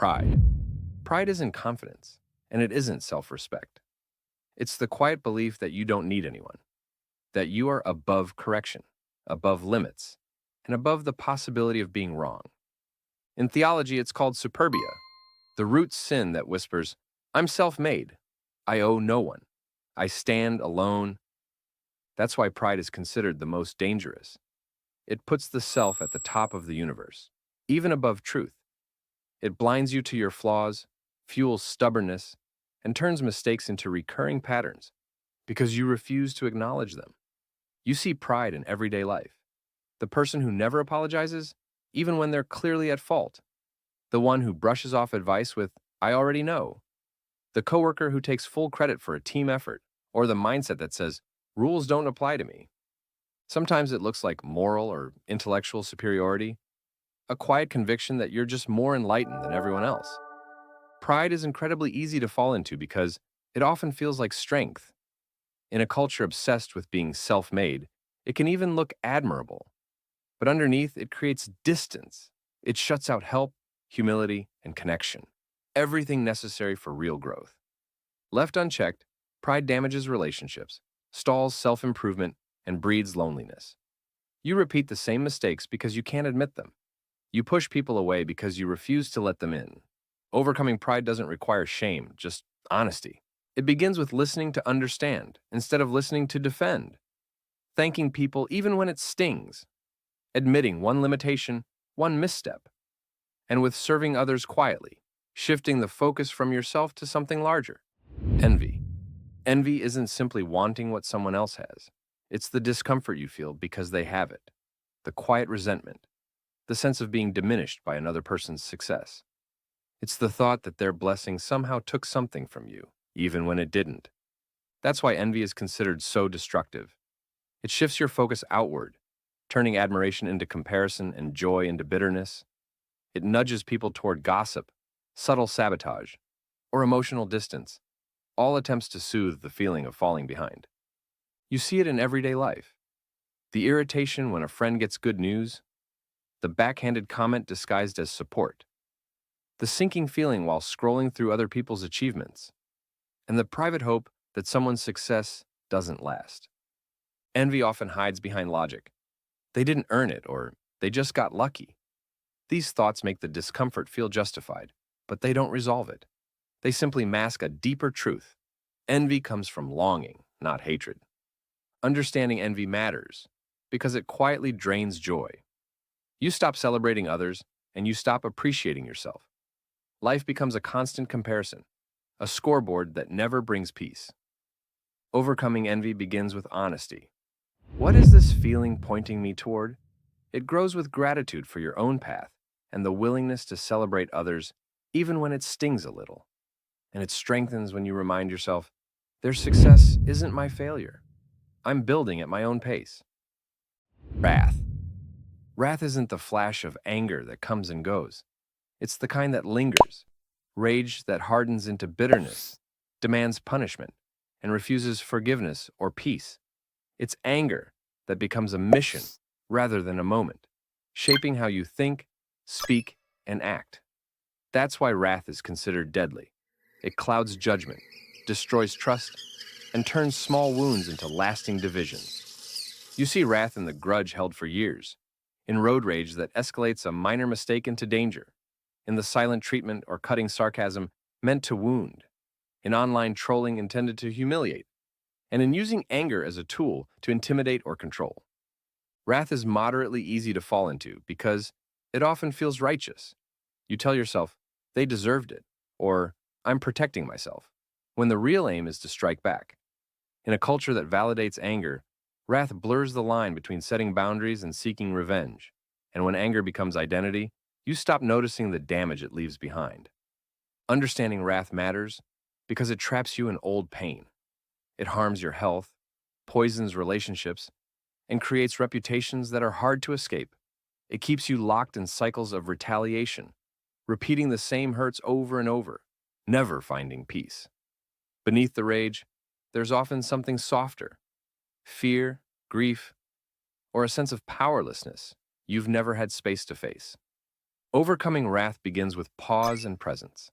Pride. Pride isn't confidence, and it isn't self-respect. It's the quiet belief that you don't need anyone, that you are above correction, above limits, and above the possibility of being wrong. In theology, it's called superbia, the root sin that whispers, I'm self-made, I owe no one, I stand alone. That's why pride is considered the most dangerous. It puts the self at the top of the universe, even above truth. It blinds you to your flaws, fuels stubbornness, and turns mistakes into recurring patterns because you refuse to acknowledge them. You see pride in everyday life. The person who never apologizes, even when they're clearly at fault. The one who brushes off advice with, I already know. The coworker who takes full credit for a team effort, or the mindset that says, rules don't apply to me. Sometimes it looks like moral or intellectual superiority, a quiet conviction that you're just more enlightened than everyone else. Pride is incredibly easy to fall into because it often feels like strength. In a culture obsessed with being self-made, it can even look admirable. But underneath, it creates distance. It shuts out help, humility, and connection. Everything necessary for real growth. Left unchecked, pride damages relationships, stalls self-improvement, and breeds loneliness. You repeat the same mistakes because you can't admit them. You push people away because you refuse to let them in. Overcoming pride doesn't require shame, just honesty. It begins with listening to understand instead of listening to defend. Thanking people even when it stings. Admitting one limitation, one misstep. And with serving others quietly, shifting the focus from yourself to something larger. Envy. Envy isn't simply wanting what someone else has. It's the discomfort you feel because they have it. The quiet resentment. The sense of being diminished by another person's success. It's the thought that their blessing somehow took something from you, even when it didn't. That's why envy is considered so destructive. It shifts your focus outward, turning admiration into comparison and joy into bitterness. It nudges people toward gossip, subtle sabotage, or emotional distance, all attempts to soothe the feeling of falling behind. You see it in everyday life. The irritation when a friend gets good news, the backhanded comment disguised as support, the sinking feeling while scrolling through other people's achievements, and the private hope that someone's success doesn't last. Envy often hides behind logic. They didn't earn it, or they just got lucky. These thoughts make the discomfort feel justified, but they don't resolve it. They simply mask a deeper truth. Envy comes from longing, not hatred. Understanding envy matters because it quietly drains joy. You stop celebrating others, and you stop appreciating yourself. Life becomes a constant comparison, a scoreboard that never brings peace. Overcoming envy begins with honesty. What is this feeling pointing me toward? It grows with gratitude for your own path and the willingness to celebrate others even when it stings a little. And it strengthens when you remind yourself, their success isn't my failure. I'm building at my own pace. Wrath. Wrath isn't the flash of anger that comes and goes. It's the kind that lingers, rage that hardens into bitterness, demands punishment, and refuses forgiveness or peace. It's anger that becomes a mission rather than a moment, shaping how you think, speak, and act. That's why wrath is considered deadly. It clouds judgment, destroys trust, and turns small wounds into lasting divisions. You see wrath in the grudge held for years, in road rage that escalates a minor mistake into danger, in the silent treatment or cutting sarcasm meant to wound, in online trolling intended to humiliate, and in using anger as a tool to intimidate or control. Wrath is moderately easy to fall into because it often feels righteous. You tell yourself, they deserved it, or I'm protecting myself, when the real aim is to strike back. In a culture that validates anger, wrath blurs the line between setting boundaries and seeking revenge. And when anger becomes identity, you stop noticing the damage it leaves behind. Understanding wrath matters because it traps you in old pain. It harms your health, poisons relationships, and creates reputations that are hard to escape. It keeps you locked in cycles of retaliation, repeating the same hurts over and over, never finding peace. Beneath the rage, there's often something softer, fear, grief, or a sense of powerlessness you've never had space to face. Overcoming wrath begins with pause and presence,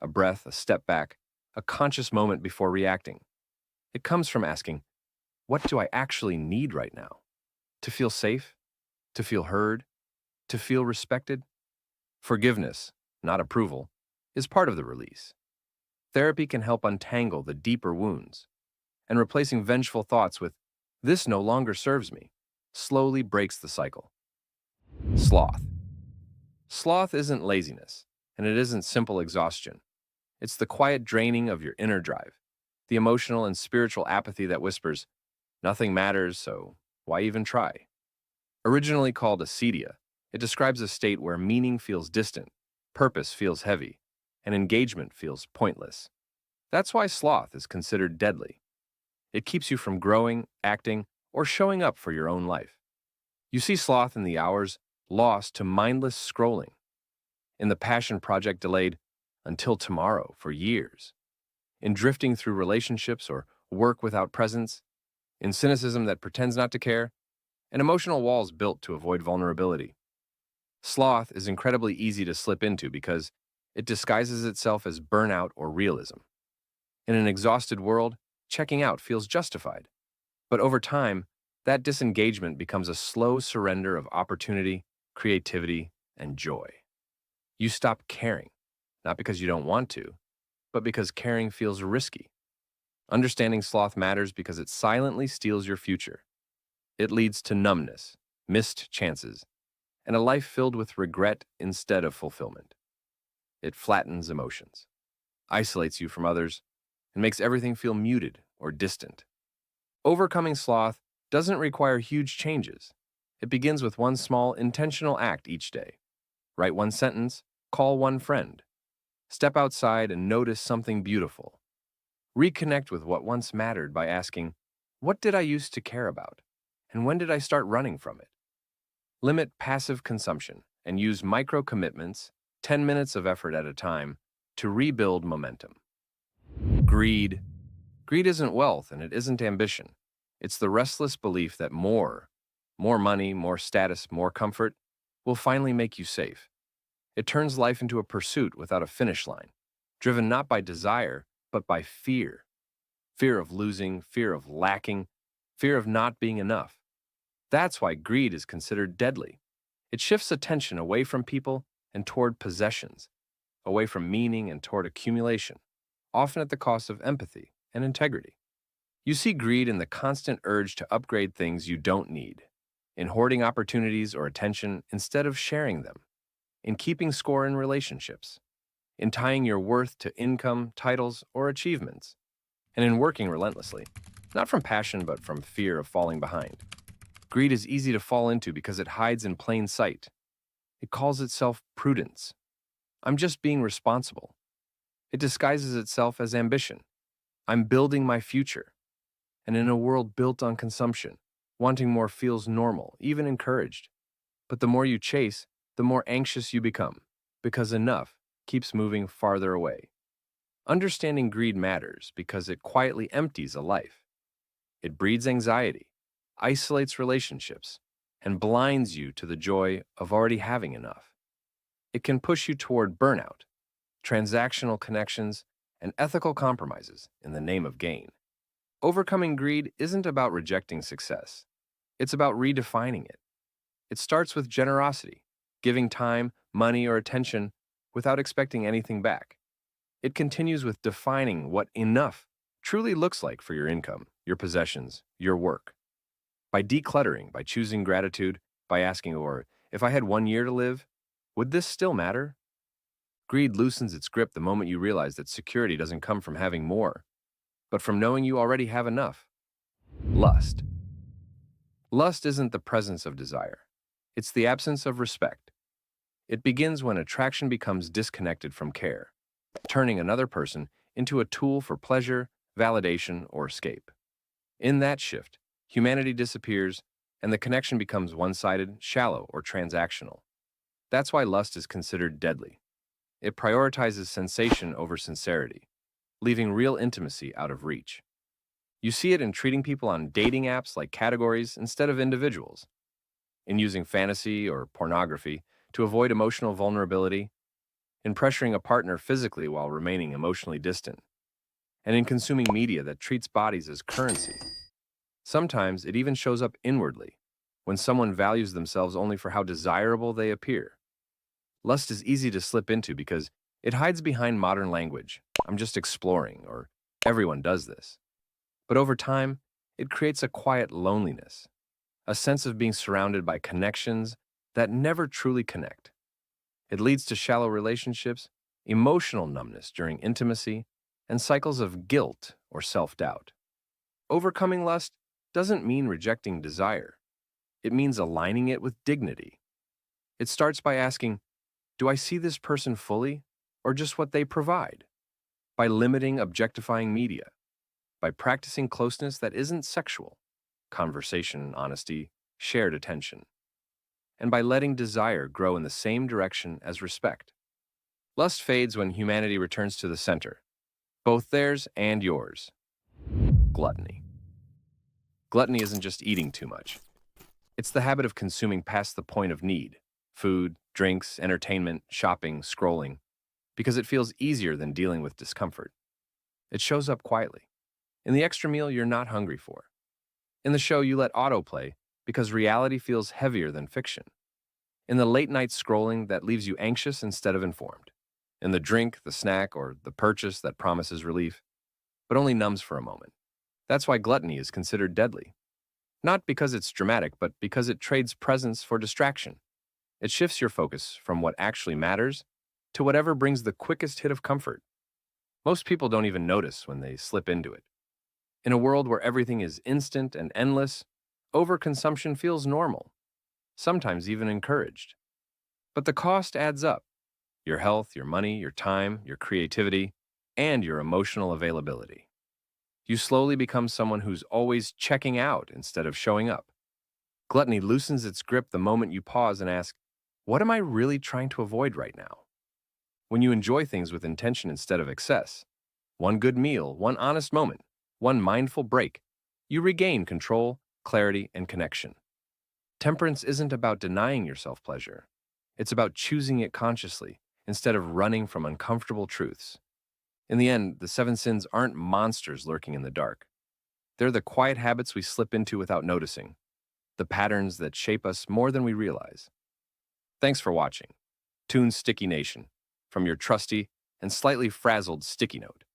a breath, a step back, a conscious moment before reacting. It comes from asking, what do I actually need right now? To feel safe? To feel heard? To feel respected? Forgiveness, not approval, is part of the release. Therapy can help untangle the deeper wounds, and replacing vengeful thoughts with, this no longer serves me, slowly breaks the cycle. Sloth. Sloth isn't laziness, and it isn't simple exhaustion. It's the quiet draining of your inner drive, the emotional and spiritual apathy that whispers, nothing matters, so why even try? Originally called acedia, it describes a state where meaning feels distant, purpose feels heavy, and engagement feels pointless. That's why sloth is considered deadly. It keeps you from growing, acting, or showing up for your own life. You see sloth in the hours lost to mindless scrolling, in the passion project delayed until tomorrow for years, in drifting through relationships or work without presence, in cynicism that pretends not to care, and emotional walls built to avoid vulnerability. Sloth is incredibly easy to slip into because it disguises itself as burnout or realism. In an exhausted world, checking out feels justified. But over time, that disengagement becomes a slow surrender of opportunity, creativity, and joy. You stop caring, not because you don't want to, but because caring feels risky. Understanding sloth matters because it silently steals your future. It leads to numbness, missed chances, and a life filled with regret instead of fulfillment. It flattens emotions, isolates you from others, and makes everything feel muted or distant. Overcoming sloth doesn't require huge changes. It begins with one small, intentional act each day. Write one sentence, call one friend. Step outside and notice something beautiful. Reconnect with what once mattered by asking, what did I used to care about? And when did I start running from it? Limit passive consumption and use micro commitments, 10 minutes of effort at a time, to rebuild momentum. Greed. Greed isn't wealth and it isn't ambition. It's the restless belief that more money, more status, more comfort, will finally make you safe. It turns life into a pursuit without a finish line, driven not by desire, but by fear. Fear of losing, fear of lacking, fear of not being enough. That's why greed is considered deadly. It shifts attention away from people and toward possessions, away from meaning and toward accumulation, often at the cost of empathy and integrity. You see greed in the constant urge to upgrade things you don't need, in hoarding opportunities or attention instead of sharing them, in keeping score in relationships, in tying your worth to income, titles, or achievements, and in working relentlessly, not from passion but from fear of falling behind. Greed is easy to fall into because it hides in plain sight. It calls itself prudence. I'm just being responsible. It disguises itself as ambition. I'm building my future. And in a world built on consumption, wanting more feels normal, even encouraged. But the more you chase, the more anxious you become, because enough keeps moving farther away. Understanding greed matters because it quietly empties a life. It breeds anxiety, isolates relationships, and blinds you to the joy of already having enough. It can push you toward burnout, transactional connections, and ethical compromises in the name of gain. Overcoming greed isn't about rejecting success. It's about redefining it. It starts with generosity, giving time, money, or attention without expecting anything back. It continues with defining what enough truly looks like for your income, your possessions, your work. By decluttering, by choosing gratitude, by asking, or if I had 1 year to live, would this still matter? Greed loosens its grip the moment you realize that security doesn't come from having more, but from knowing you already have enough. Lust. Lust isn't the presence of desire. It's the absence of respect. It begins when attraction becomes disconnected from care, turning another person into a tool for pleasure, validation, or escape. In that shift, humanity disappears and the connection becomes one-sided, shallow, or transactional. That's why lust is considered deadly. It prioritizes sensation over sincerity, leaving real intimacy out of reach. You see it in treating people on dating apps like categories instead of individuals, in using fantasy or pornography to avoid emotional vulnerability, in pressuring a partner physically while remaining emotionally distant, and in consuming media that treats bodies as currency. Sometimes it even shows up inwardly, when someone values themselves only for how desirable they appear. Lust is easy to slip into because it hides behind modern language. I'm just exploring, or everyone does this. But over time, it creates a quiet loneliness, a sense of being surrounded by connections that never truly connect. It leads to shallow relationships, emotional numbness during intimacy, and cycles of guilt or self-doubt. Overcoming lust doesn't mean rejecting desire. It means aligning it with dignity. It starts by asking, do I see this person fully, or just what they provide? By limiting objectifying media, by practicing closeness that isn't sexual, conversation, honesty, shared attention, and by letting desire grow in the same direction as respect. Lust fades when humanity returns to the center, both theirs and yours. Gluttony. Gluttony isn't just eating too much. It's the habit of consuming past the point of need, food, drinks, entertainment, shopping, scrolling, because it feels easier than dealing with discomfort. It shows up quietly. In the extra meal you're not hungry for. In the show you let autoplay because reality feels heavier than fiction. In the late night scrolling that leaves you anxious instead of informed. In the drink, the snack, or the purchase that promises relief, but only numbs for a moment. That's why gluttony is considered deadly. Not because it's dramatic, but because it trades presence for distraction. It shifts your focus from what actually matters to whatever brings the quickest hit of comfort. Most people don't even notice when they slip into it. In a world where everything is instant and endless, overconsumption feels normal, sometimes even encouraged. But the cost adds up: your health, your money, your time, your creativity, and your emotional availability. You slowly become someone who's always checking out instead of showing up. Gluttony loosens its grip the moment you pause and ask, what am I really trying to avoid right now? When you enjoy things with intention instead of excess, one good meal, one honest moment, one mindful break, you regain control, clarity, and connection. Temperance isn't about denying yourself pleasure. It's about choosing it consciously instead of running from uncomfortable truths. In the end, the seven sins aren't monsters lurking in the dark. They're the quiet habits we slip into without noticing, the patterns that shape us more than we realize. Thanks for watching. Toon's Sticky Nation, from your trusty and slightly frazzled Sticky Note.